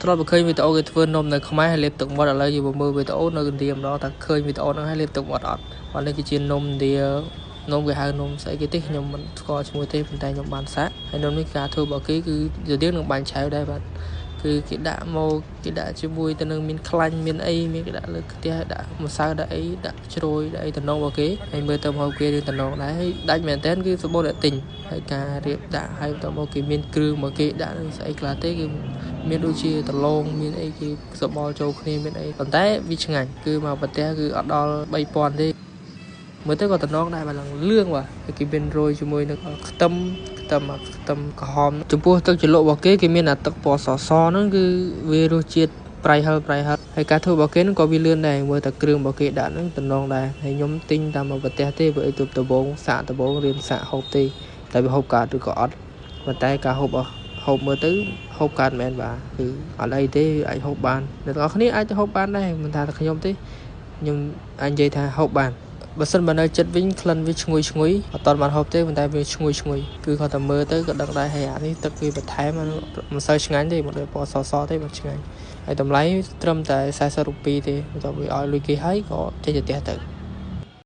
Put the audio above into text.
ធ្លាប់ឃើញវីដេអូគេធ្វើនំនៅខ្មែរហើយលេបទឹកមាត់ឥឡូវយើងមើលវីដេអូនៅឥណ្ឌាម្ដងតែឃើញវីដេអូហ្នឹងហើយលេបទឹកមាត់អត់បាទនេះគឺជានំឥណ្ឌានំគេហៅនំស្អីគេទេខ្ញុំមិនស្គាល់ឈ្មោះទេប៉ុន្តែខ្ញុំបានសាកហើយនំនេះការធ្វើរបស់គេគឺទៅទៀតនឹងបាញ់ឆៅដែរបាទគឺគេដាក់មកគេដាក់ជាមួយទៅនឹងមានខ្លាញ់មានអីមានគេដាក់លើខ្ទះដាក់ម្សៅដាក់អីដាក់ជ្រោយដាក់អីតំណងរបស់គេហើយមើលទៅមកគេរឿងតំណងដែរហើយដាច់មែនតើគឺសម្បូរអ្នកទិញហើយការរៀបដាក់ហើយទៅមកគេមានគ្រឿងមកគេដាក់នឹងស្អីខ្លះទេគឺមានដូចជាដលងមានអីគេសបល់ចូលគ្នាមានអីប៉ុន្តែវាឆ្ងាញ់គឺមកប្រទេសគឺអត់ដល់3000ទេមើលទៅក៏តំណងដែរបាទឡើងលឿងបាទហើយគេមានរោយជាមួយនឹងខ្ទឹមក្រហមចំពោះទឹកជ្រលក់របស់គេមានអាទឹកពណ៌សហ្នឹងគឺវារសជាតិប្រៃហឹលហើយការធ្វើរបស់គេនឹងក៏វាលឿនដែរមើលតែគ្រឿងរបស់គេដាក់ហ្នឹងតំណងដែរហើយខ្ញុំទិញតាមមកប្រទេសទេព្រោះអីទៅដំបងសាកដំបងរៀនសាកហូបទេតែវាហូបកើតឬក៏អត់ប៉ុន្តែការហូបមើលទៅហូបកើតមែនបាទគឺអត់អីទេអាចហូបបានអ្នកទាំងអស់គ្នាអាចទៅហូបបានដែរមិនថាតែខ្ញុំទេខ្ញុំអាចនិយាយថាហូបបានបើសិនបើនៅចិត្តវិញក្លិនវាឈ្ងុយអត់តបានហូបទេប៉ុន្តែវាឈ្ងុយគឺគាត់តែមើលទៅក៏ដឹងដែរហើយអានេះទឹកវាបន្ថែមមិនសូវឆ្ងាញ់ទេមកដល់ពណ៌សទេមិនឆ្ងាញ់ហើយតម្លៃត្រឹមតែ40 រូបទេបន្ទាប់ពីឲ្យលុយគេហើយក៏ចេញទៅផ្ទះទៅ